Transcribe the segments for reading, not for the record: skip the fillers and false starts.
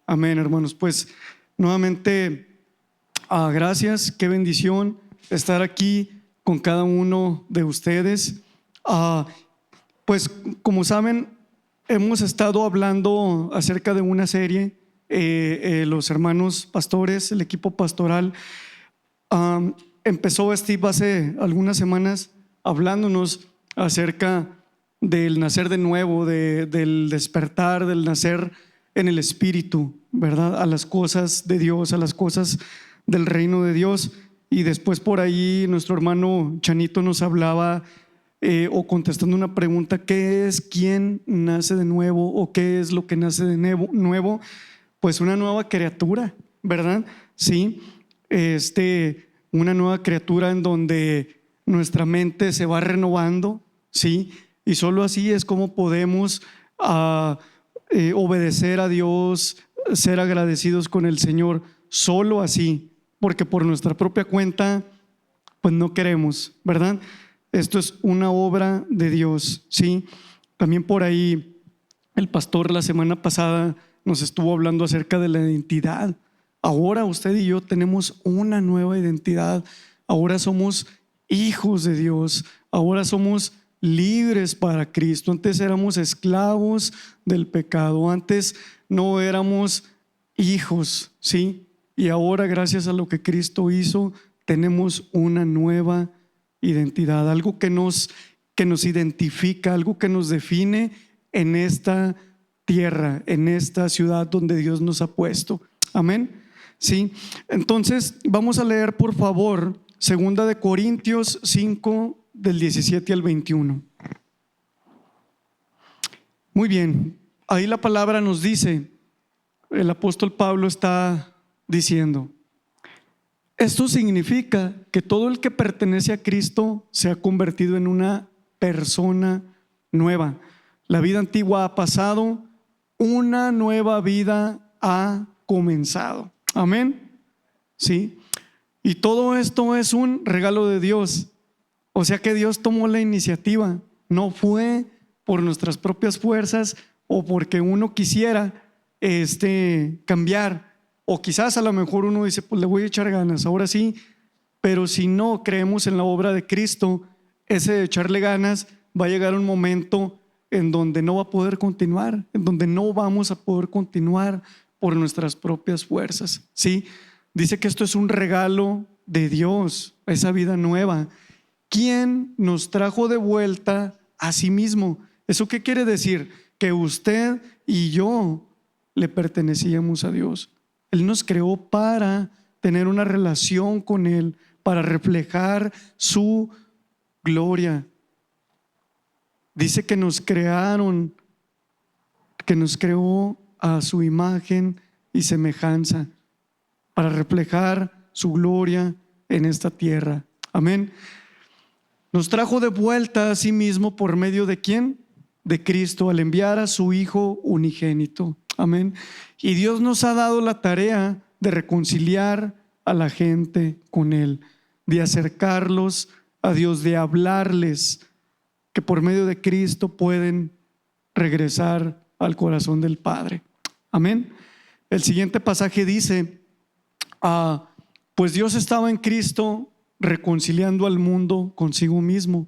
Amén, hermanos. Pues nuevamente, gracias, qué bendición estar aquí con cada uno de ustedes. Pues como saben, hemos estado hablando acerca de una serie, los hermanos pastores, el equipo pastoral, empezó Steve hace algunas semanas hablándonos acerca del nacer de nuevo, del despertar, del nacer en el Espíritu, ¿verdad? A las cosas de Dios, a las cosas del reino de Dios. Y después por ahí nuestro hermano Chanito nos hablaba o contestando una pregunta: ¿qué es quién nace de nuevo? ¿O qué es lo que nace de nuevo? Pues una nueva criatura, ¿verdad? Sí, una nueva criatura en donde nuestra mente se va renovando, ¿sí? Y solo así es como podemos obedecer a Dios, ser agradecidos con el Señor, solo así, porque por nuestra propia cuenta pues no queremos, ¿verdad? Esto es una obra de Dios, ¿sí? También por ahí el pastor la semana pasada nos estuvo hablando acerca de la identidad. Ahora usted y yo tenemos una nueva identidad. Ahora somos hijos de Dios. Ahora somos libres para Cristo. Antes éramos esclavos del pecado. Antes no éramos hijos, ¿sí? Y ahora, gracias a lo que Cristo hizo, tenemos una nueva identidad, algo que nos identifica, algo que nos define en esta tierra, en esta ciudad donde Dios nos ha puesto. Amén. Sí. Entonces, vamos a leer, por favor, 2 de Corintios 5 del 17 al 21. Muy bien. Ahí la palabra nos dice, el apóstol Pablo está diciendo: esto significa que todo el que pertenece a Cristo se ha convertido en una persona nueva. La vida antigua ha pasado, una nueva vida ha comenzado. Amén. Sí. Y todo esto es un regalo de Dios. O sea que Dios tomó la iniciativa. No fue por nuestras propias fuerzas o porque uno quisiera cambiar. O quizás a lo mejor uno dice, pues le voy a echar ganas, ahora sí. Pero si no creemos en la obra de Cristo, ese de echarle ganas va a llegar un momento en donde no va a poder continuar, en donde no vamos a poder continuar por nuestras propias fuerzas, ¿sí? Dice que esto es un regalo de Dios, esa vida nueva. ¿Quién nos trajo de vuelta a sí mismo? ¿Eso qué quiere decir? Que usted y yo le pertenecíamos a Dios. Él nos creó para tener una relación con Él, para reflejar su gloria. Dice que nos crearon, que nos creó a su imagen y semejanza, para reflejar su gloria en esta tierra. Amén. Nos trajo de vuelta a sí mismo por medio de ¿quién? De Cristo, al enviar a su Hijo unigénito. Amén. Y Dios nos ha dado la tarea de reconciliar a la gente con Él, de acercarlos a Dios, de hablarles que por medio de Cristo pueden regresar al corazón del Padre. Amén. El siguiente pasaje dice: pues Dios estaba en Cristo reconciliando al mundo consigo mismo,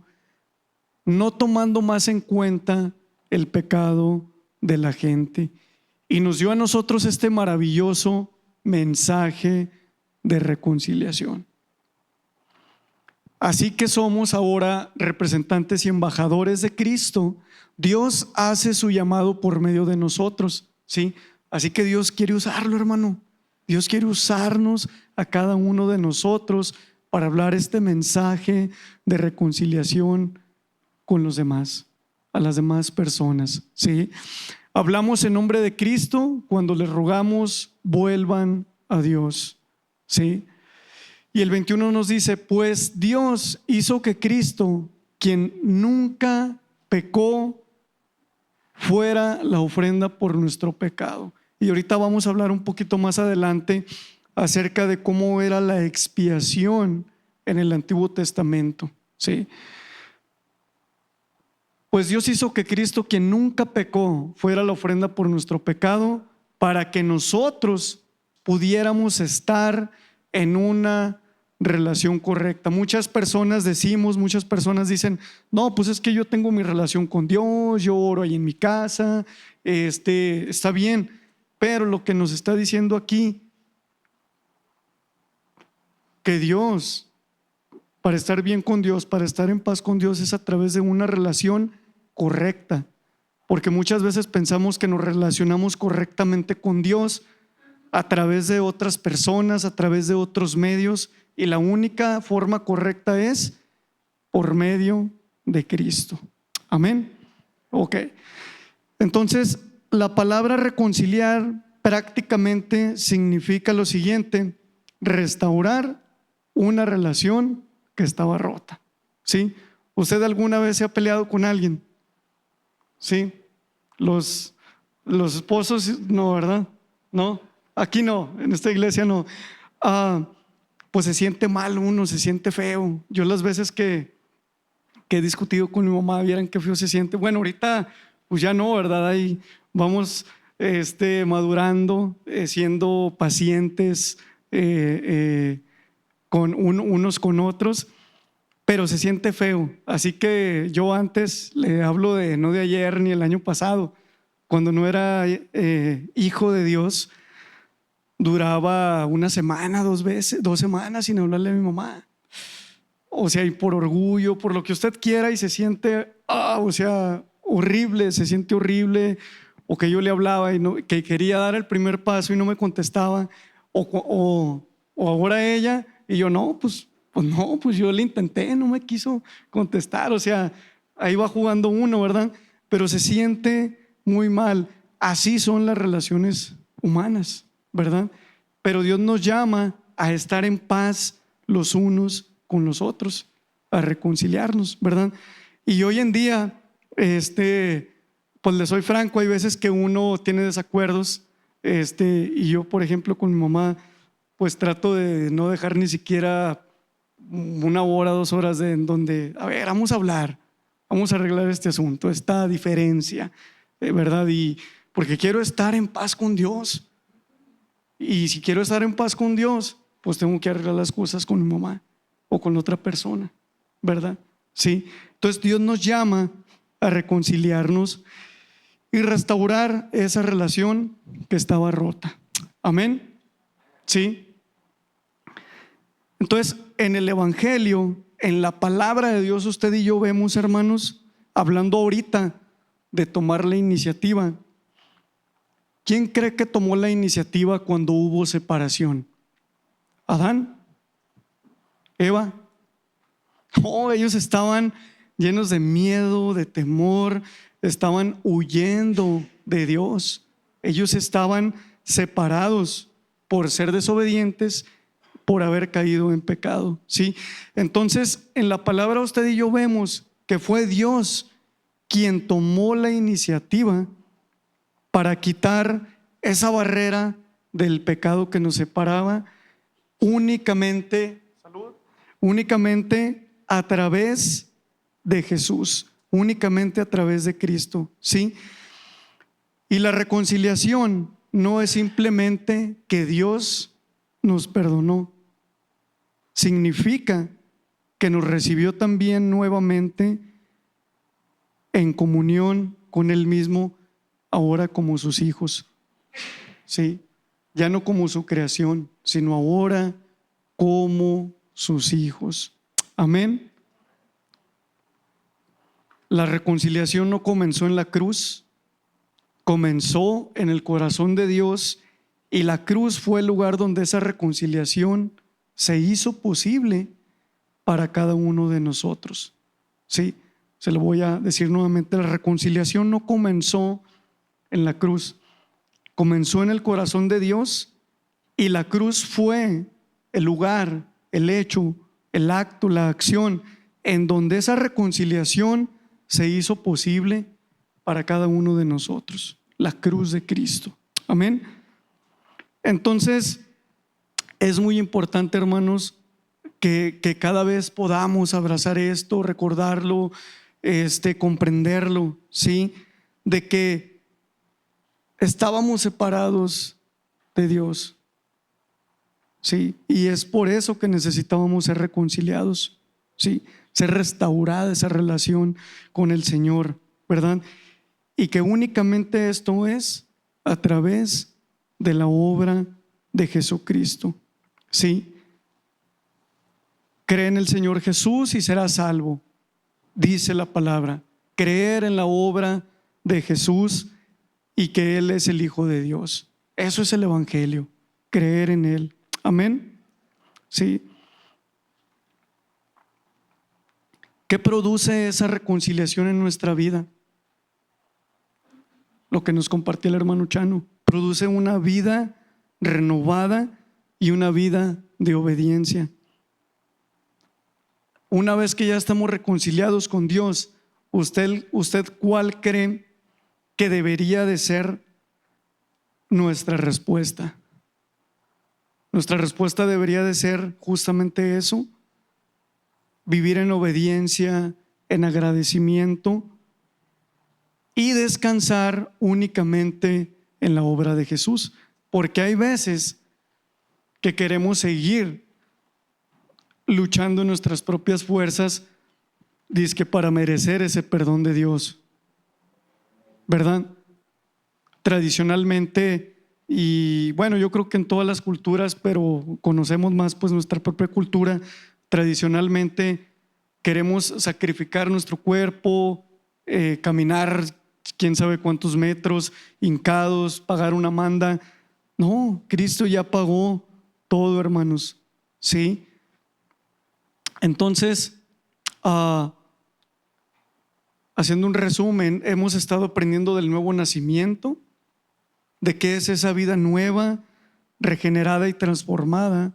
no tomando más en cuenta el pecado de la gente, y nos dio a nosotros este maravilloso mensaje de reconciliación. Así que somos ahora representantes y embajadores de Cristo. Dios hace su llamado por medio de nosotros, ¿sí? Así que Dios quiere usarlo, hermano. Dios quiere usarnos a cada uno de nosotros para hablar este mensaje de reconciliación con los demás, a las demás personas, ¿sí? Hablamos en nombre de Cristo cuando les rogamos vuelvan a Dios, ¿sí? Y el 21 nos dice: pues Dios hizo que Cristo, quien nunca pecó, fuera la ofrenda por nuestro pecado. Y ahorita vamos a hablar un poquito más adelante acerca de cómo era la expiación en el Antiguo Testamento, ¿sí? Pues Dios hizo que Cristo, quien nunca pecó, fuera la ofrenda por nuestro pecado, para que nosotros pudiéramos estar en una relación correcta. Muchas personas dicen, no, pues es que yo tengo mi relación con Dios, yo oro ahí en mi casa, está bien, pero lo que nos está diciendo aquí, que Dios, para estar bien con Dios, para estar en paz con Dios, es a través de una relación correcta, porque muchas veces pensamos que nos relacionamos correctamente con Dios a través de otras personas, a través de otros medios, y la única forma correcta es por medio de Cristo. Amén. Ok. Entonces, la palabra reconciliar prácticamente significa lo siguiente: restaurar una relación que estaba rota. ¿Sí? ¿Usted alguna vez se ha peleado con alguien? ¿Sí? Los esposos, no, ¿verdad? No, aquí no, en esta iglesia no. Pues se siente mal uno, se siente feo. Yo las veces que he discutido con mi mamá, vieran qué feo se siente. Bueno, ahorita pues ya no, ¿verdad? Ahí vamos madurando, siendo pacientes unos con otros, pero se siente feo. Así que yo antes le hablo no de ayer ni el año pasado, cuando no era hijo de Dios, duraba una semana, 2 semanas sin hablarle a mi mamá. O sea, y por orgullo, por lo que usted quiera, y se siente, horrible, se siente horrible. O que yo le hablaba y que quería dar el primer paso y no me contestaba. O ahora ella, y yo no, pues yo le intenté, no me quiso contestar. O sea, ahí va jugando uno, ¿verdad? Pero se siente muy mal. Así son las relaciones humanas, ¿verdad? Pero Dios nos llama a estar en paz los unos con los otros, a reconciliarnos, ¿verdad? Y hoy en día, pues le soy franco, hay veces que uno tiene desacuerdos, y yo, por ejemplo, con mi mamá, pues trato de no dejar ni siquiera 1 hora, 2 horas en donde, a ver, vamos a hablar, vamos a arreglar este asunto, esta diferencia, ¿verdad? Y porque quiero estar en paz con Dios. Y si quiero estar en paz con Dios, pues tengo que arreglar las cosas con mi mamá o con otra persona, ¿verdad? Sí. Entonces Dios nos llama a reconciliarnos y restaurar esa relación que estaba rota. Amén. Sí. Entonces, en el Evangelio, en la palabra de Dios, usted y yo vemos, hermanos, hablando ahorita de tomar la iniciativa. ¿Quién cree que tomó la iniciativa cuando hubo separación? ¿Adán? ¿Eva? Oh, ellos estaban llenos de miedo, de temor, estaban huyendo de Dios. Ellos estaban separados por ser desobedientes, por haber caído en pecado, ¿sí? Entonces, en la palabra usted y yo vemos que fue Dios quien tomó la iniciativa para quitar esa barrera del pecado que nos separaba, únicamente a través de Jesús, únicamente a través de Cristo, ¿sí? Y la reconciliación no es simplemente que Dios nos perdonó, significa que nos recibió también nuevamente en comunión con Él mismo, ahora como sus hijos, ¿sí? Ya no como su creación, sino ahora como sus hijos. Amén. La reconciliación no comenzó en la cruz, comenzó en el corazón de Dios, y la cruz fue el lugar donde esa reconciliación se hizo posible para cada uno de nosotros. Sí, se lo voy a decir nuevamente: la reconciliación no comenzó en la cruz, comenzó en el corazón de Dios, y la cruz fue el lugar, el hecho, el acto, la acción en donde esa reconciliación se hizo posible para cada uno de nosotros, la cruz de Cristo. Amén. Entonces, es muy importante, hermanos, que cada vez podamos abrazar esto, recordarlo, comprenderlo, ¿sí? De que estábamos separados de Dios. Sí, y es por eso que necesitábamos ser reconciliados, sí, ser restaurada esa relación con el Señor, ¿verdad? Y que únicamente esto es a través de la obra de Jesucristo, sí. Cree en el Señor Jesús y serás salvo, dice la palabra. Creer en la obra de Jesús y que Él es el Hijo de Dios. Eso es el Evangelio, creer en Él. Amén. Sí. ¿Qué produce esa reconciliación en nuestra vida? Lo que nos compartió el hermano Chano. Produce una vida renovada y una vida de obediencia. Una vez que ya estamos reconciliados con Dios, ¿usted cuál cree que debería de ser nuestra respuesta? Nuestra respuesta debería de ser justamente eso: vivir en obediencia, en agradecimiento y descansar únicamente en la obra de Jesús. Porque hay veces que queremos seguir luchando en nuestras propias fuerzas, dizque para merecer ese perdón de Dios, ¿verdad? Tradicionalmente, y bueno, yo creo que en todas las culturas, pero conocemos más pues nuestra propia cultura, tradicionalmente queremos sacrificar nuestro cuerpo, caminar quién sabe cuántos metros, hincados, pagar una manda. No, Cristo ya pagó todo, hermanos, ¿sí? Entonces, haciendo un resumen, hemos estado aprendiendo del nuevo nacimiento, de qué es esa vida nueva, regenerada y transformada,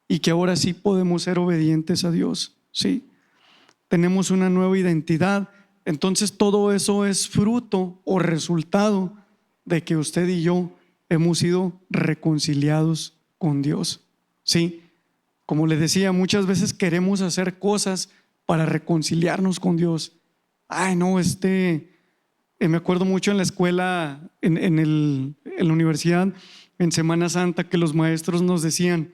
y que ahora sí podemos ser obedientes a Dios, ¿sí? Tenemos una nueva identidad. Entonces todo eso es fruto o resultado de que usted y yo hemos sido reconciliados con Dios, ¿sí? Como les decía, muchas veces queremos hacer cosas para reconciliarnos con Dios. Ay, no, me acuerdo mucho en la escuela, en la universidad, en Semana Santa, que los maestros nos decían: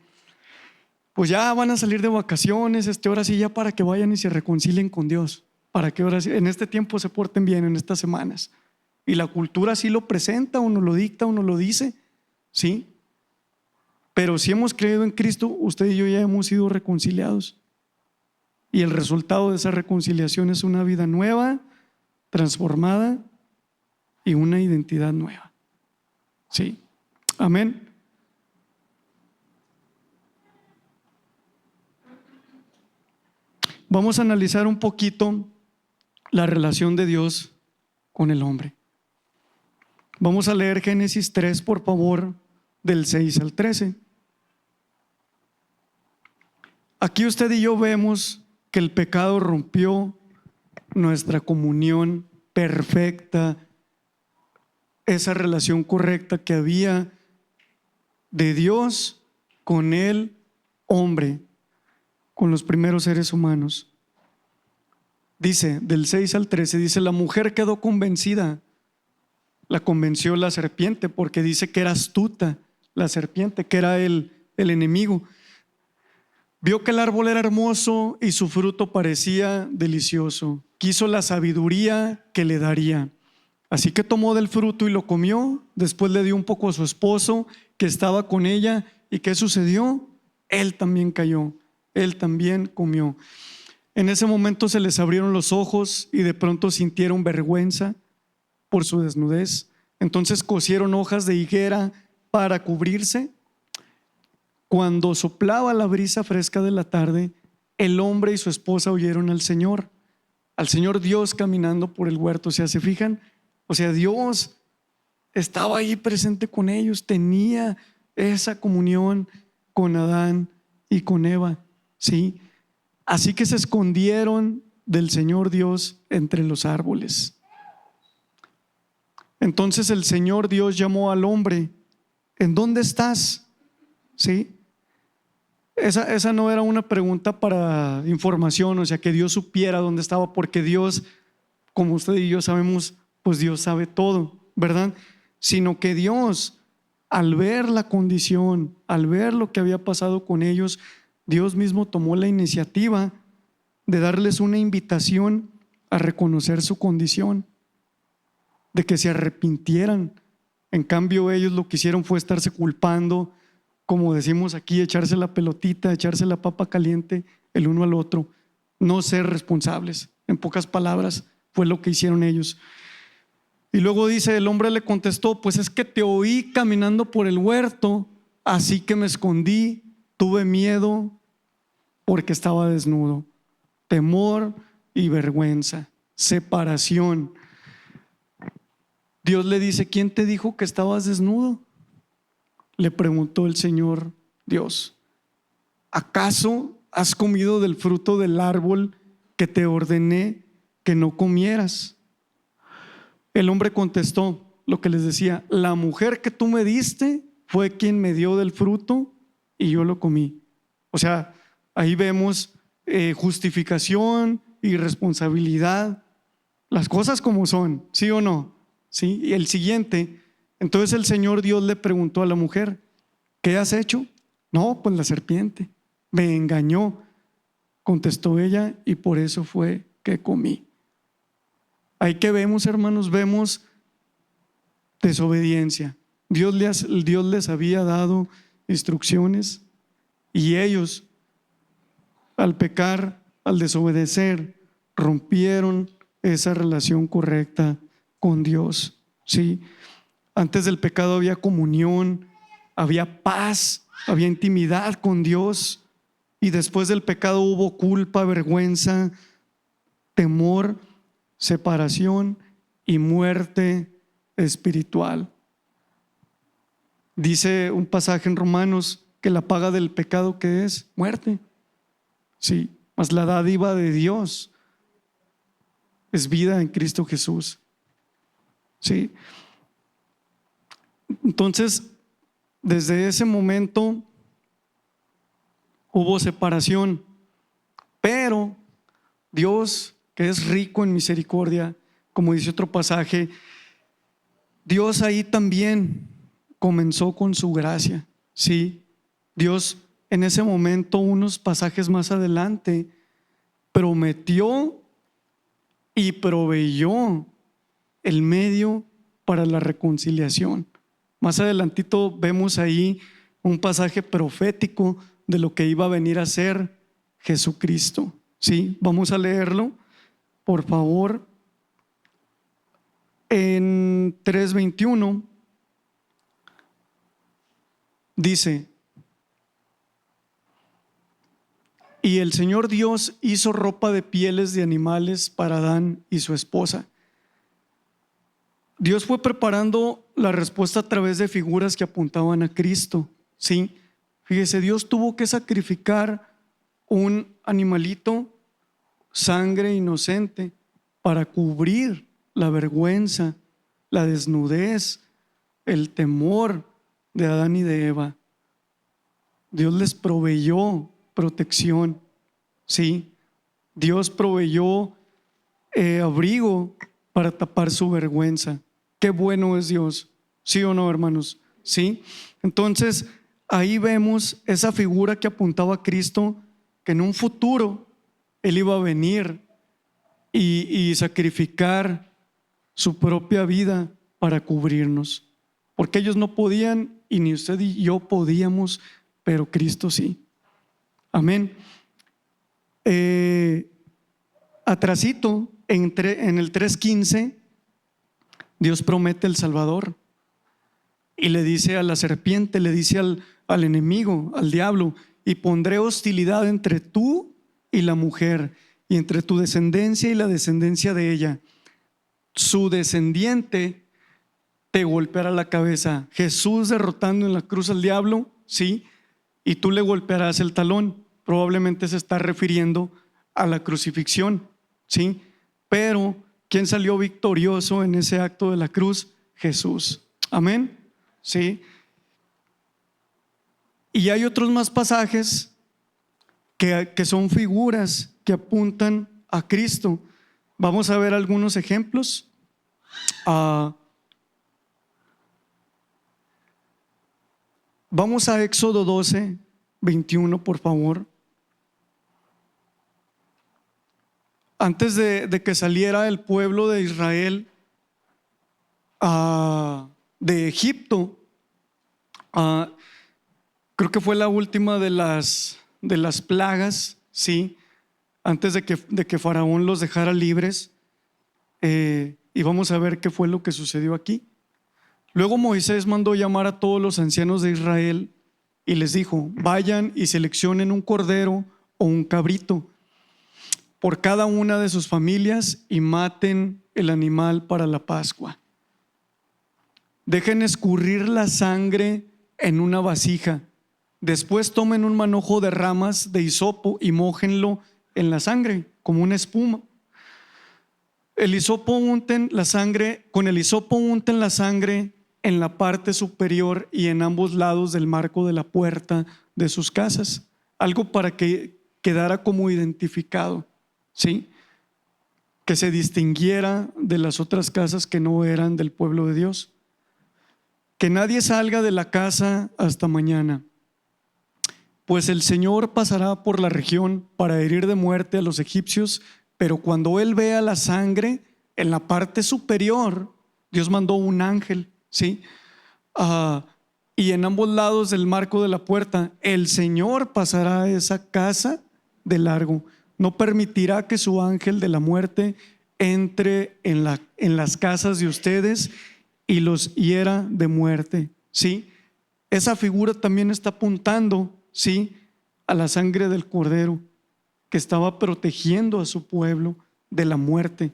pues ya van a salir de vacaciones, ahora sí, ya para que vayan y se reconcilien con Dios, para que ahora sí, en este tiempo se porten bien, en estas semanas. Y la cultura sí lo presenta, uno lo dicta, uno lo dice, ¿sí? Pero si hemos creído en Cristo, usted y yo ya hemos sido reconciliados. Y el resultado de esa reconciliación es una vida nueva, transformada y una identidad nueva. ¿Sí? Amén. Vamos a analizar un poquito la relación de Dios con el hombre. Vamos a leer Génesis 3, por favor, del 6 al 13. Aquí usted y yo vemos que el pecado rompió nuestra comunión perfecta, esa relación correcta que había de Dios con el hombre, con los primeros seres humanos. Dice, del 6 al 13, dice: la mujer quedó convencida. La convenció la serpiente, porque dice que era astuta la serpiente, que era el enemigo. Vio que el árbol era hermoso y su fruto parecía delicioso. Quiso la sabiduría que le daría. Así que tomó del fruto y lo comió. Después le dio un poco a su esposo que estaba con ella. ¿Y qué sucedió? Él también cayó. Él también comió. En ese momento se les abrieron los ojos y de pronto sintieron vergüenza por su desnudez. Entonces cosieron hojas de higuera para cubrirse. Cuando soplaba la brisa fresca de la tarde, el hombre y su esposa oyeron al Señor Dios caminando por el huerto. O sea, ¿se fijan? O sea, Dios estaba ahí presente con ellos, tenía esa comunión con Adán y con Eva, ¿sí? Así que se escondieron del Señor Dios entre los árboles. Entonces el Señor Dios llamó al hombre: ¿en dónde estás? ¿Sí? Esa no era una pregunta para información, o sea, que Dios supiera dónde estaba, porque Dios, como usted y yo sabemos, pues Dios sabe todo, ¿verdad? sino que Dios, al ver la condición, al ver lo que había pasado con ellos, Dios mismo tomó la iniciativa de darles una invitación a reconocer su condición, de que se arrepintieran. En cambio, ellos lo que hicieron fue estarse culpando, como decimos aquí, echarse la pelotita, echarse la papa caliente el uno al otro, no ser responsables. En pocas palabras, fue lo que hicieron ellos. Y luego dice, el hombre le contestó, pues es que te oí caminando por el huerto, así que me escondí, tuve miedo porque estaba desnudo. Temor y vergüenza, separación. Dios le dice, ¿quién te dijo que estabas desnudo? Le preguntó el Señor Dios. ¿Acaso has comido del fruto del árbol que te ordené que no comieras? El hombre contestó lo que les decía, la mujer que tú me diste fue quien me dio del fruto y yo lo comí. O sea, ahí vemos justificación y responsabilidad, las cosas como son, ¿sí o no? ¿Sí? Y el siguiente, entonces el Señor Dios le preguntó a la mujer, ¿qué has hecho? No, pues la serpiente me engañó, contestó ella, y por eso fue que comí. Ahí que vemos, hermanos, vemos desobediencia. Dios les había dado instrucciones y ellos, al pecar, al desobedecer, rompieron esa relación correcta con Dios. ¿Sí? Antes del pecado había comunión, había paz, había intimidad con Dios, y después del pecado hubo culpa, vergüenza, temor, separación y muerte espiritual. Dice un pasaje en Romanos que la paga del pecado, ¿qué es? Muerte. Sí, mas la dádiva de Dios es vida en Cristo Jesús. Sí. Entonces, desde ese momento hubo separación, pero Dios, que es rico en misericordia, como dice otro pasaje, Dios ahí también comenzó con su gracia. Sí, Dios en ese momento, unos pasajes más adelante, prometió y proveyó el medio para la reconciliación. Más adelantito vemos ahí un pasaje profético de lo que iba a venir a ser Jesucristo. Sí, vamos a leerlo, por favor. En 3:21 dice, y el Señor Dios hizo ropa de pieles de animales para Adán y su esposa. Dios fue preparando la respuesta a través de figuras que apuntaban a Cristo. Sí, fíjese, Dios tuvo que sacrificar un animalito, sangre inocente, para cubrir la vergüenza, la desnudez, el temor de Adán y de Eva. Dios les proveyó protección, sí. Dios proveyó abrigo para tapar su vergüenza. Qué bueno es Dios, ¿sí o no, hermanos? Sí. Entonces, ahí vemos esa figura que apuntaba a Cristo, que en un futuro Él iba a venir y sacrificar su propia vida para cubrirnos, porque ellos no podían y ni usted y yo podíamos, pero Cristo sí. Amén. Atrasito, en el 3:15, Dios promete el Salvador y le dice a la serpiente, le dice al enemigo, al diablo, y pondré hostilidad entre tú y la mujer, y entre tu descendencia y la descendencia de ella. Su descendiente te golpeará la cabeza. Jesús derrotando en la cruz al diablo, sí, y tú le golpearás el talón. Probablemente se está refiriendo a la crucifixión, sí, pero ¿quién salió victorioso en ese acto de la cruz? Jesús. Amén. Sí. Y hay otros más pasajes que son figuras que apuntan a Cristo. Vamos a ver algunos ejemplos. Vamos a Éxodo 12, 21, por favor. Antes de que saliera el pueblo de Israel de Egipto, creo que fue la última de las plagas, ¿sí? Antes de que Faraón los dejara libres. Y vamos a ver qué fue lo que sucedió aquí. Luego Moisés mandó llamar a todos los ancianos de Israel y les dijo: vayan y seleccionen un cordero o un cabrito por cada una de sus familias y maten el animal para la Pascua. Dejen escurrir la sangre en una vasija. Después tomen un manojo de ramas de hisopo y mójenlo en la sangre como una espuma. Con el hisopo unten la sangre en la parte superior y en ambos lados del marco de la puerta de sus casas, algo para que quedara como identificado, ¿sí? Que se distinguiera de las otras casas que no eran del pueblo de Dios. Que nadie salga de la casa hasta mañana, pues el Señor pasará por la región para herir de muerte a los egipcios, pero cuando Él vea la sangre en la parte superior, Dios mandó un ángel, ¿sí? Y en ambos lados del marco de la puerta, el Señor pasará a esa casa de largo. No permitirá que su ángel de la muerte entre en las casas de ustedes y los hiera de muerte, ¿sí? Esa figura también está apuntando, ¿sí?, a la sangre del Cordero, que estaba protegiendo a su pueblo de la muerte,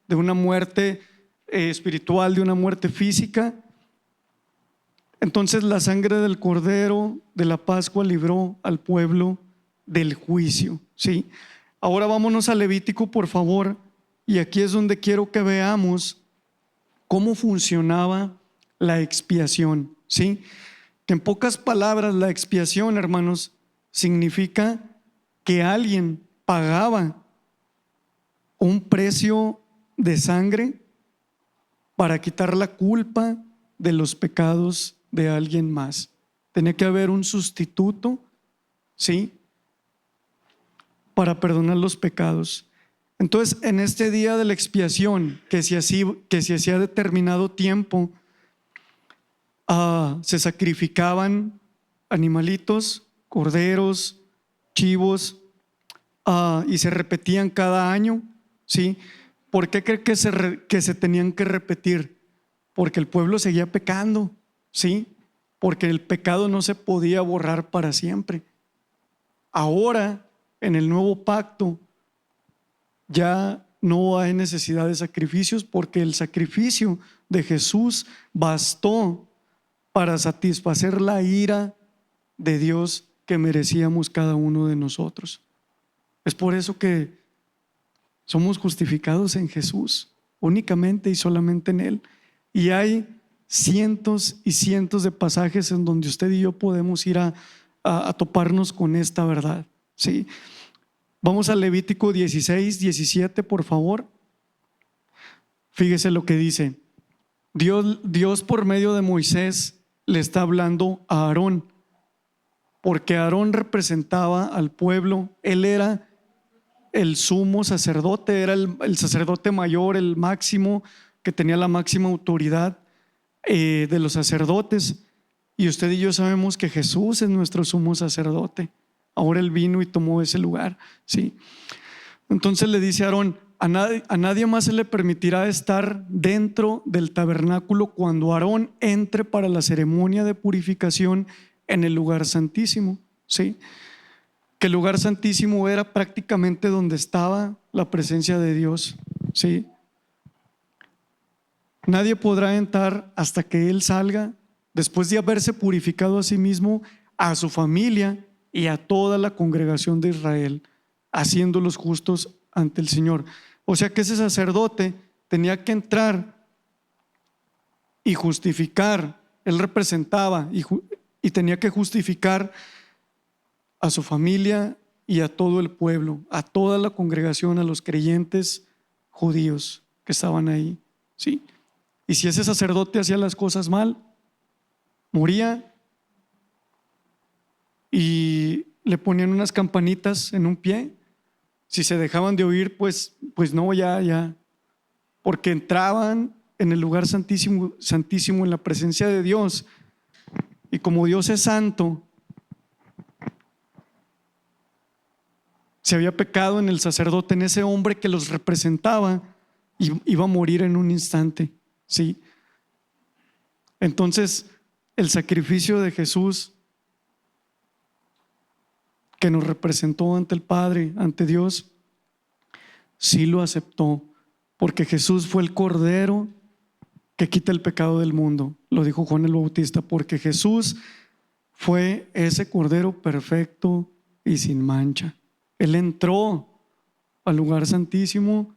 de una muerte espiritual, de una muerte física. Entonces la sangre del Cordero de la Pascua libró al pueblo del juicio, ¿sí? Ahora vámonos a Levítico, por favor, y aquí es donde quiero que veamos cómo funcionaba la expiación, ¿sí? Que en pocas palabras, la expiación, hermanos, significa que alguien pagaba un precio de sangre para quitar la culpa de los pecados de alguien más. Tenía que haber un sustituto, ¿sí?, para perdonar los pecados. Entonces, en este día de la expiación, que se hacía determinado tiempo, se sacrificaban animalitos, corderos, chivos, y se repetían cada año, ¿sí? ¿Por qué cree que se tenían que repetir? Porque el pueblo seguía pecando, ¿sí? Porque el pecado no se podía borrar para siempre. Ahora, en el nuevo pacto, ya no hay necesidad de sacrificios, porque el sacrificio de Jesús bastó para satisfacer la ira de Dios que merecíamos cada uno de nosotros. Es por eso que somos justificados en Jesús, únicamente y solamente en Él. Y hay cientos y cientos de pasajes en donde usted y yo podemos ir a toparnos con esta verdad, ¿sí? Vamos a Levítico 16, 17, por favor. Fíjese lo que dice. Dios por medio de Moisés le está hablando a Aarón, porque Aarón representaba al pueblo. Él era el sumo sacerdote, era el sacerdote mayor, el máximo, que tenía la máxima autoridad de los sacerdotes. Y usted y yo sabemos que Jesús es nuestro sumo sacerdote. Ahora Él vino y tomó ese lugar, ¿sí? Entonces le dice a Aarón: a nadie más se le permitirá estar dentro del tabernáculo cuando Aarón entre para la ceremonia de purificación en el lugar santísimo, ¿sí? Que el lugar santísimo era prácticamente donde estaba la presencia de Dios, ¿sí? Nadie podrá entrar hasta que Él salga, después de haberse purificado a sí mismo, a su familia y a toda la congregación de Israel, haciéndolos justos ante el Señor. O sea que ese sacerdote tenía que entrar y justificar. Él representaba y tenía que justificar a su familia y a todo el pueblo, a toda la congregación, a los creyentes judíos que estaban ahí, ¿sí? Y si ese sacerdote hacía las cosas mal, moría y le ponían unas campanitas en un pie. Si se dejaban de oír, pues no, ya, porque entraban en el lugar santísimo, santísimo, en la presencia de Dios. Y como Dios es santo, si había pecado en el sacerdote, en ese hombre que los representaba, iba a morir en un instante, ¿sí? Entonces, el sacrificio de Jesús, que nos representó ante el Padre, ante Dios, sí lo aceptó, porque Jesús fue el Cordero que quita el pecado del mundo. Lo dijo Juan el Bautista, porque Jesús fue ese Cordero perfecto y sin mancha. Él entró al lugar santísimo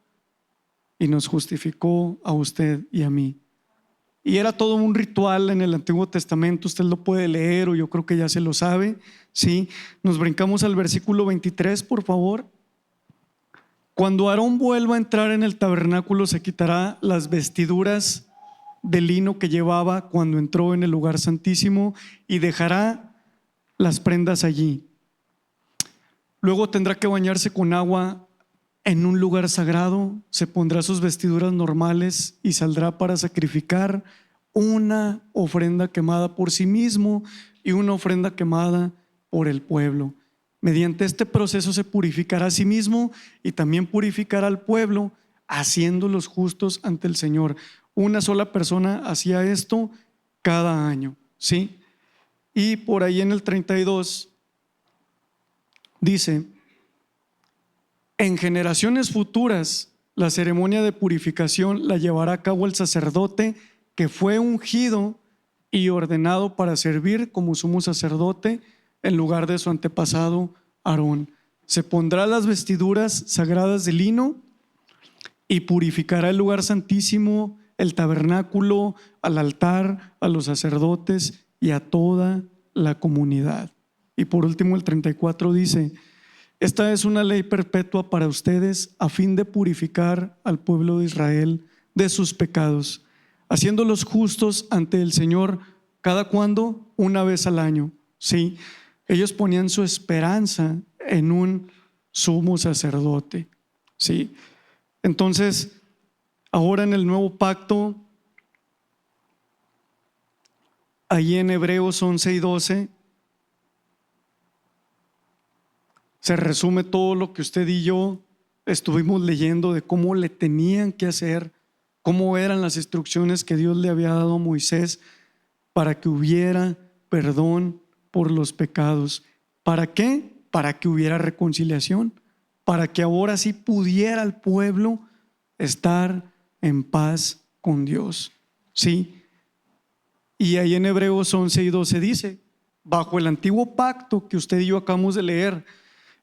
y nos justificó a usted y a mí. Y era todo un ritual en el Antiguo Testamento, usted lo puede leer o yo creo que ya se lo sabe, ¿sí? Nos brincamos al versículo 23, por favor. Cuando Aarón vuelva a entrar en el tabernáculo, se quitará las vestiduras de lino que llevaba cuando entró en el lugar santísimo y dejará las prendas allí. Luego tendrá que bañarse con agua en un lugar sagrado, se pondrá sus vestiduras normales y saldrá para sacrificar una ofrenda quemada por sí mismo y una ofrenda quemada por el pueblo. Mediante este proceso se purificará a sí mismo y también purificará al pueblo, haciéndolos justos ante el Señor. Una sola persona hacía esto cada año, ¿sí? Y por ahí en el 32 dice: en generaciones futuras, la ceremonia de purificación la llevará a cabo el sacerdote que fue ungido y ordenado para servir como sumo sacerdote en lugar de su antepasado Aarón. Se pondrá las vestiduras sagradas de lino y purificará el lugar santísimo, el tabernáculo, al altar, a los sacerdotes y a toda la comunidad. Y por último el 34 dice: esta es una ley perpetua para ustedes a fin de purificar al pueblo de Israel de sus pecados, haciéndolos justos ante el Señor cada cuando, una vez al año. Sí, ellos ponían su esperanza en un sumo sacerdote. Sí, entonces ahora en el nuevo pacto, ahí en Hebreos 11 y 12, se resume todo lo que usted y yo estuvimos leyendo de cómo le tenían que hacer, cómo eran las instrucciones que Dios le había dado a Moisés para que hubiera perdón por los pecados. ¿Para qué? Para que hubiera reconciliación, para que ahora sí pudiera el pueblo estar en paz con Dios. ¿Sí? Y ahí en Hebreos 11 y 12 dice: bajo el antiguo pacto que usted y yo acabamos de leer,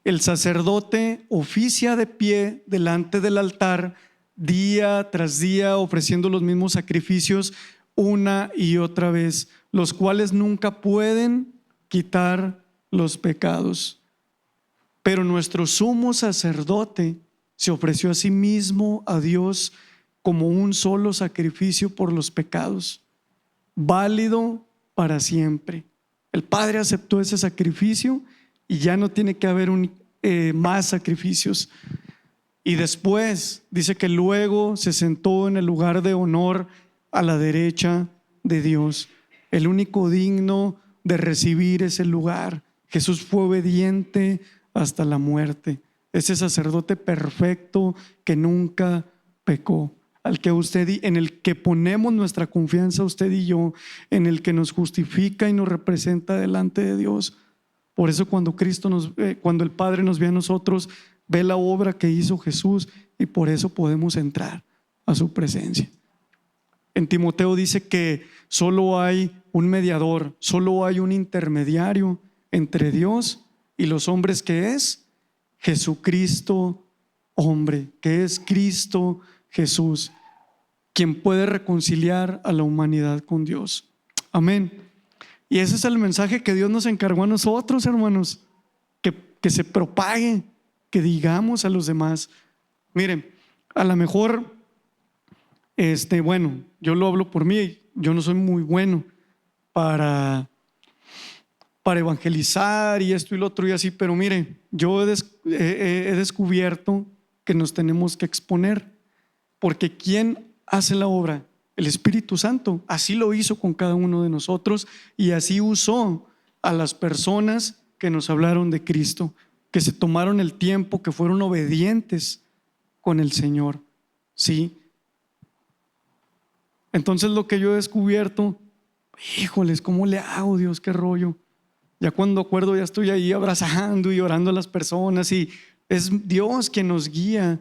el sacerdote oficia de pie delante del altar día tras día, ofreciendo los mismos sacrificios una y otra vez, los cuales nunca pueden quitar los pecados. Pero nuestro sumo sacerdote se ofreció a sí mismo a Dios como un solo sacrificio por los pecados, válido para siempre. El Padre aceptó ese sacrificio y ya no tiene que haber más sacrificios. Y después dice que luego se sentó en el lugar de honor a la derecha de Dios, el único digno de recibir ese lugar. Jesús fue obediente hasta la muerte, ese sacerdote perfecto que nunca pecó, al que en el que ponemos nuestra confianza usted y yo, en el que nos justifica y nos representa delante de Dios. Por eso cuando el Padre nos ve a nosotros, ve la obra que hizo Jesús y por eso podemos entrar a su presencia. En Timoteo dice que solo hay un mediador, solo hay un intermediario entre Dios y los hombres, que es Jesucristo hombre, que es Cristo Jesús, quien puede reconciliar a la humanidad con Dios. Amén. Y ese es el mensaje que Dios nos encargó a nosotros, hermanos, que se propague, que digamos a los demás. Miren, a lo mejor, yo lo hablo por mí, yo no soy muy bueno para para evangelizar y esto y lo otro y así, pero mire, yo he descubierto que nos tenemos que exponer, porque ¿quién hace la obra? El Espíritu Santo. Así lo hizo con cada uno de nosotros y así usó a las personas que nos hablaron de Cristo, que se tomaron el tiempo, que fueron obedientes con el Señor. ¿Sí? Entonces lo que yo he descubierto, híjoles, ¿cómo le hago, Dios? ¿Qué rollo? Ya cuando acuerdo ya estoy ahí abrazando y orando a las personas y es Dios quien nos guía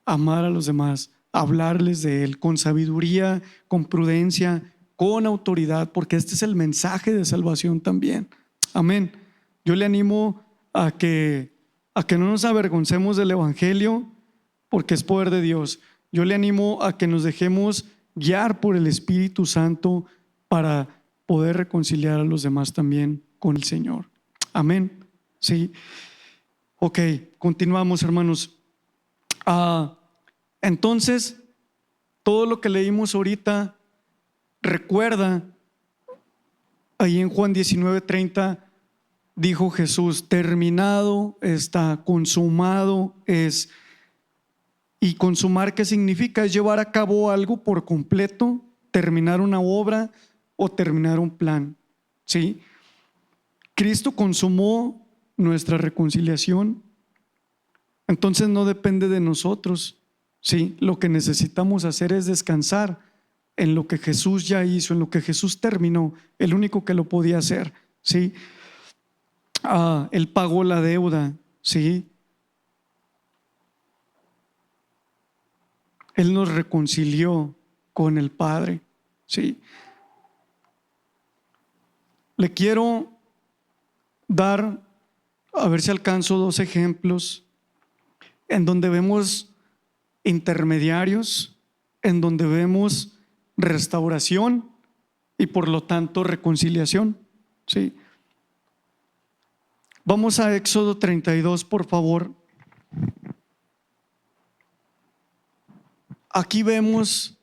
a amar a los demás, a hablarles de Él con sabiduría, con prudencia, con autoridad, porque este es el mensaje de salvación también. Amén. Yo le animo a que no nos avergoncemos del Evangelio, porque es poder de Dios. Yo le animo a que nos dejemos guiar por el Espíritu Santo para poder reconciliar a los demás también con el Señor. Amén. Sí. Ok, continuamos, hermanos. Entonces, todo lo que leímos ahorita, recuerda, ahí en Juan 19:30 dijo Jesús: terminado está, consumado es. ¿Y consumar qué significa? Es llevar a cabo algo por completo, terminar una obra o terminar un plan. ¿Sí? Cristo consumó nuestra reconciliación, entonces no depende de nosotros. ¿Sí? Lo que necesitamos hacer es descansar en lo que Jesús ya hizo, en lo que Jesús terminó, el único que lo podía hacer. ¿Sí? Él pagó la deuda. ¿Sí? Él nos reconcilió con el Padre. ¿Sí? Le quiero dar, a ver si alcanzo 2 ejemplos en donde vemos intermediarios, en donde vemos restauración y por lo tanto reconciliación. ¿Sí? Vamos a Éxodo 32, por favor. Aquí vemos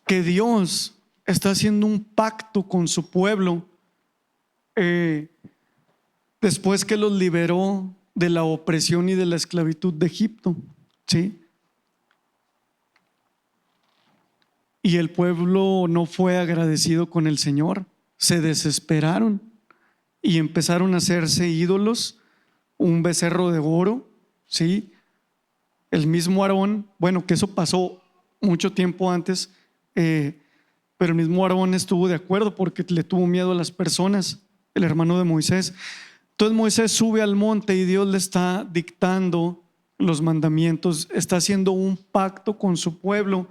que Dios está haciendo un pacto con su pueblo después que los liberó de la opresión y de la esclavitud de Egipto. ¿Sí? Y el pueblo no fue agradecido con el Señor, se desesperaron y empezaron a hacerse ídolos, un becerro de oro. ¿Sí? El mismo Aarón, bueno, que eso pasó mucho tiempo antes, pero el mismo Aarón estuvo de acuerdo porque le tuvo miedo a las personas, el hermano de Moisés. Entonces Moisés sube al monte y Dios le está dictando los mandamientos, está haciendo un pacto con su pueblo.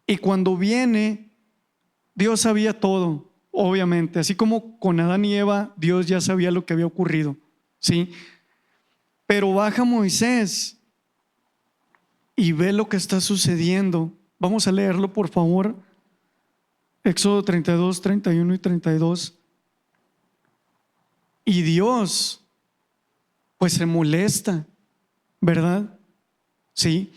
Y cuando viene, Dios sabía todo, obviamente, así como con Adán y Eva, Dios ya sabía lo que había ocurrido. ¿Sí? Pero baja Moisés y ve lo que está sucediendo. Vamos a leerlo, por favor. Éxodo 32, 31 y 32. Y Dios, pues se molesta, ¿verdad? Sí.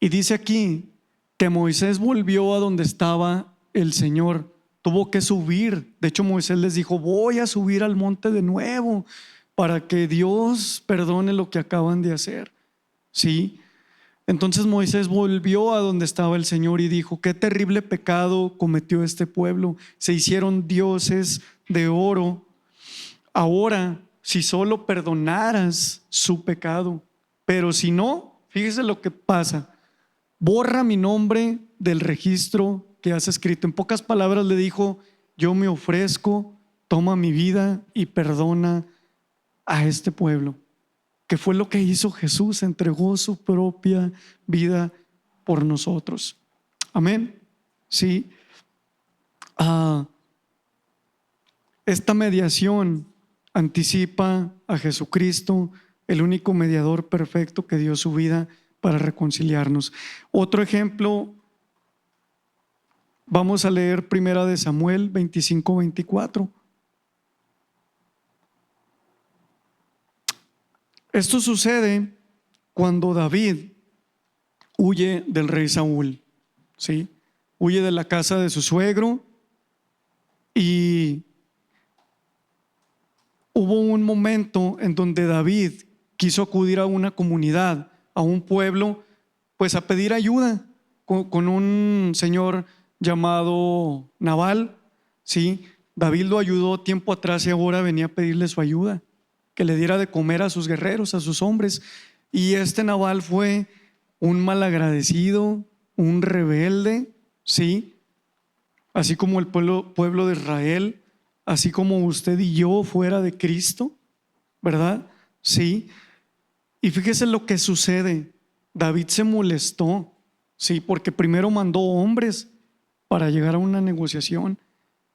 Y dice aquí que Moisés volvió a donde estaba el Señor. Tuvo que subir. De hecho, Moisés les dijo: voy a subir al monte de nuevo para que Dios perdone lo que acaban de hacer. Sí. Entonces Moisés volvió a donde estaba el Señor y dijo: qué terrible pecado cometió este pueblo. Se hicieron dioses de oro. Ahora, si solo perdonaras su pecado, pero si no, fíjese lo que pasa: borra mi nombre del registro que has escrito. En pocas palabras le dijo: yo me ofrezco, toma mi vida y perdona a este pueblo. Que fue lo que hizo Jesús, entregó su propia vida por nosotros. Amén. Sí. Esta mediación anticipa a Jesucristo, el único mediador perfecto que dio su vida para reconciliarnos. Otro ejemplo, vamos a leer 1 Samuel 25-24. Esto sucede cuando David huye del rey Saúl. ¿Sí? Huye de la casa de su suegro y hubo un momento en donde David quiso acudir a una comunidad, a un pueblo, pues a pedir ayuda con un señor llamado Nabal, ¿sí? David lo ayudó tiempo atrás y ahora venía a pedirle su ayuda, que le diera de comer a sus guerreros, a sus hombres. Y este Nabal fue un malagradecido, un rebelde, ¿sí? Así como el pueblo de Israel, así como usted y yo fuera de Cristo, ¿verdad? Sí. Y fíjese lo que sucede. David se molestó, sí, porque primero mandó hombres para llegar a una negociación.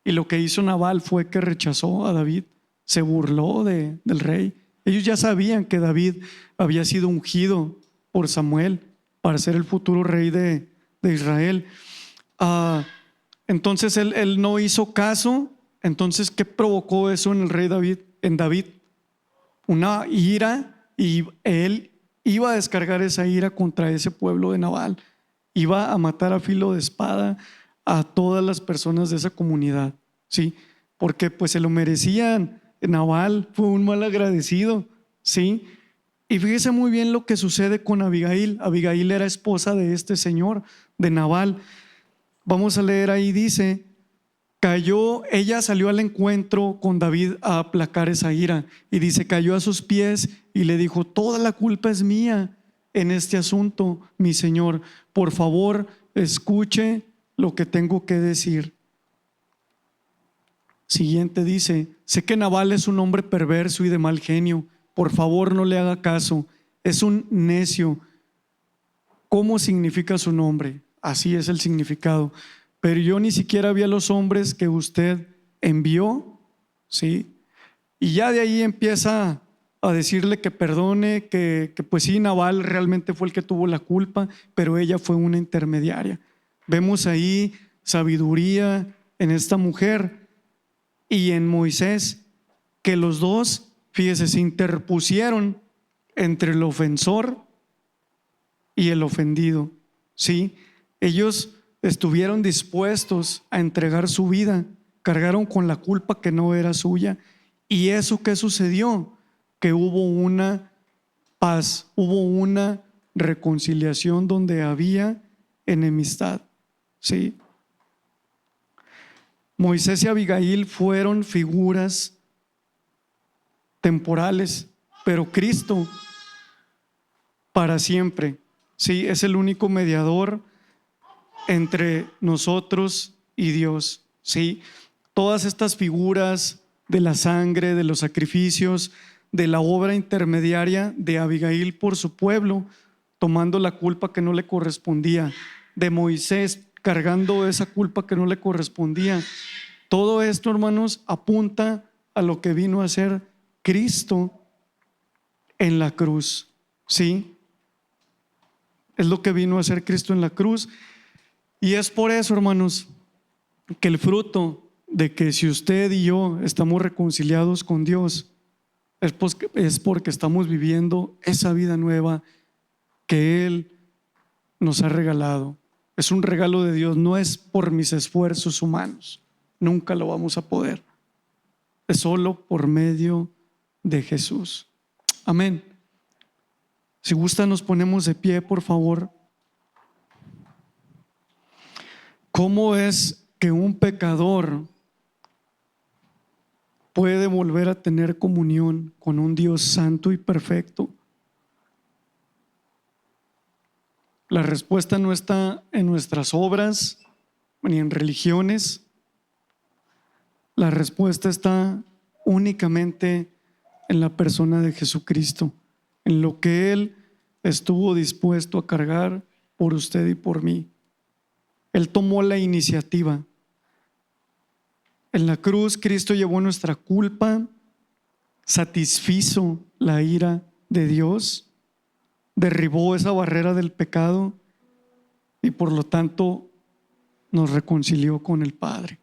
Y lo que hizo Nabal fue que rechazó a David, se burló del rey. Ellos ya sabían que David había sido ungido por Samuel para ser el futuro rey de Israel. Entonces él no hizo caso. Entonces, ¿qué provocó eso en el rey David? En David, una ira, y él iba a descargar esa ira contra ese pueblo de Nabal. Iba a matar a filo de espada a todas las personas de esa comunidad, ¿sí? Porque pues se lo merecían. Nabal fue un mal agradecido, ¿sí? Y fíjese muy bien lo que sucede con Abigail. Abigail era esposa de este señor, de Nabal. Vamos a leer ahí, dice: ella salió al encuentro con David a aplacar esa ira, y dice, cayó a sus pies y le dijo: toda la culpa es mía en este asunto, mi señor. Por favor, escuche lo que tengo que decir. Siguiente dice: sé que Nabal es un hombre perverso y de mal genio. Por favor, no le haga caso. Es un necio. ¿Cómo significa su nombre? Así es el significado. Pero yo ni siquiera vi a los hombres que usted envió, ¿sí? Y ya de ahí empieza a decirle que perdone, que pues sí, Nabal realmente fue el que tuvo la culpa, pero ella fue una intermediaria. Vemos ahí sabiduría en esta mujer y en Moisés, que los dos, fíjese, se interpusieron entre el ofensor y el ofendido, ¿sí? Ellos estuvieron dispuestos a entregar su vida, cargaron con la culpa que no era suya. ¿Y eso qué sucedió? Que hubo una paz, hubo una reconciliación donde había enemistad, ¿sí? Moisés y Abigail fueron figuras temporales, pero Cristo para siempre, ¿sí? Es el único mediador entre nosotros y Dios, ¿sí? Todas estas figuras de la sangre, de los sacrificios, de la obra intermediaria de Abigail por su pueblo, tomando la culpa que no le correspondía, de Moisés cargando esa culpa que no le correspondía. Todo esto, hermanos, apunta a lo que vino a ser Cristo en la cruz, ¿sí? Es lo que vino a ser Cristo en la cruz. Y es por eso, hermanos, que el fruto de que si usted y yo estamos reconciliados con Dios es porque estamos viviendo esa vida nueva que Él nos ha regalado. Es un regalo de Dios, no es por mis esfuerzos humanos, nunca lo vamos a poder. Es solo por medio de Jesús. Amén. Si gusta, nos ponemos de pie, por favor. ¿Cómo es que un pecador puede volver a tener comunión con un Dios santo y perfecto? La respuesta no está en nuestras obras ni en religiones. La respuesta está únicamente en la persona de Jesucristo, en lo que Él estuvo dispuesto a cargar por usted y por mí. Él tomó la iniciativa. En la cruz, Cristo llevó nuestra culpa, satisfizo la ira de Dios, derribó esa barrera del pecado y por lo tanto nos reconcilió con el Padre.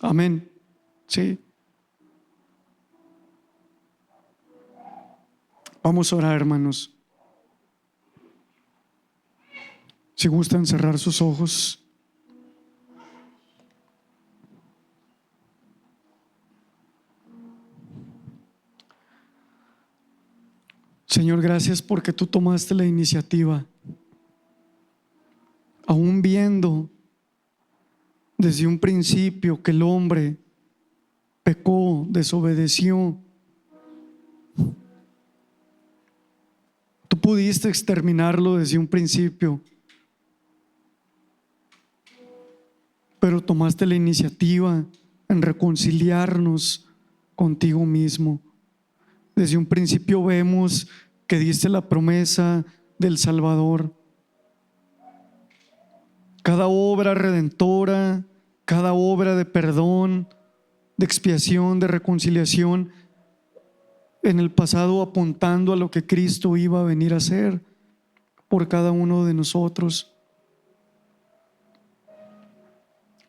Amén. Sí. Vamos a orar, hermanos. Si gustan cerrar sus ojos. Señor, gracias porque tú tomaste la iniciativa, aún viendo desde un principio que el hombre pecó, desobedeció. Tú pudiste exterminarlo desde un principio, pero tomaste la iniciativa en reconciliarnos contigo mismo. Desde un principio vemos que diste la promesa del Salvador. Cada obra redentora, cada obra de perdón, de expiación, de reconciliación, en el pasado apuntando a lo que Cristo iba a venir a hacer por cada uno de nosotros.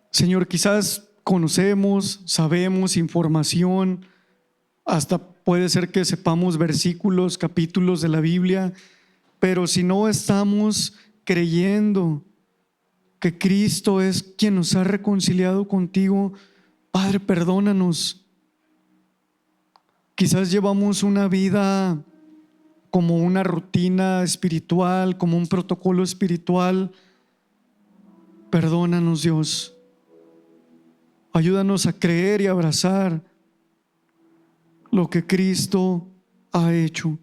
Señor, quizás conocemos, sabemos información, hasta puede ser que sepamos versículos, capítulos de la Biblia, pero si no estamos creyendo que Cristo es quien nos ha reconciliado contigo, Padre, perdónanos. Quizás llevamos una vida como una rutina espiritual, como un protocolo espiritual. Perdónanos, Dios. Ayúdanos a creer y abrazar lo que Cristo ha hecho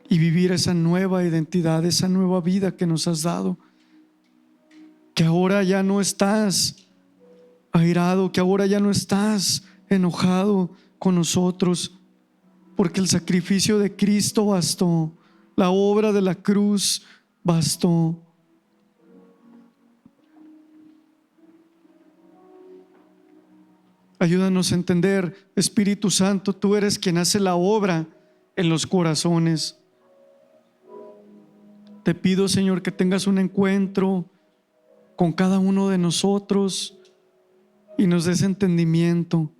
y vivir esa nueva identidad, esa nueva vida que nos has dado. Que ahora ya no estás airado, que ahora ya no estás enojado con nosotros, porque el sacrificio de Cristo bastó, la obra de la cruz bastó. Ayúdanos a entender, Espíritu Santo, tú eres quien hace la obra en los corazones. Te pido, Señor, que tengas un encuentro con cada uno de nosotros y nos des entendimiento.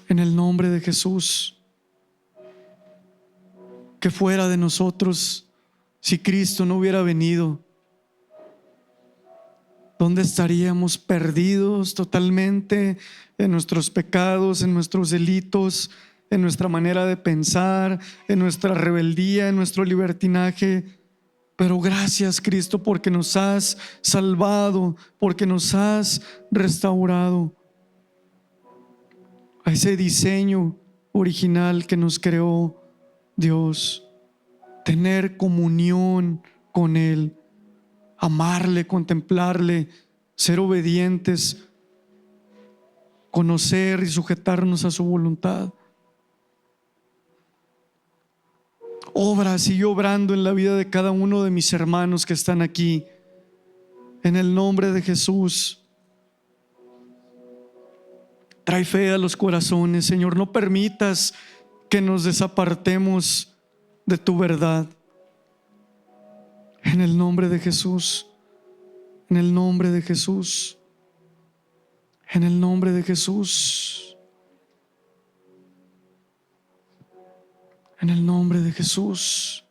En el nombre de Jesús, que fuera de nosotros, si Cristo no hubiera venido, ¿dónde estaríamos? Perdidos totalmente en nuestros pecados, en nuestros delitos, en nuestra manera de pensar, en nuestra rebeldía, en nuestro libertinaje. Pero gracias, Cristo, porque nos has salvado, porque nos has restaurado a ese diseño original que nos creó Dios. Tener comunión con Él, amarle, contemplarle, ser obedientes, conocer y sujetarnos a su voluntad. Obra, sigue obrando en la vida de cada uno de mis hermanos que están aquí. En el nombre de Jesús. Trae fe a los corazones, Señor. No permitas que nos desapartemos de tu verdad. En el nombre de Jesús. En el nombre de Jesús. En el nombre de Jesús. En el nombre de Jesús.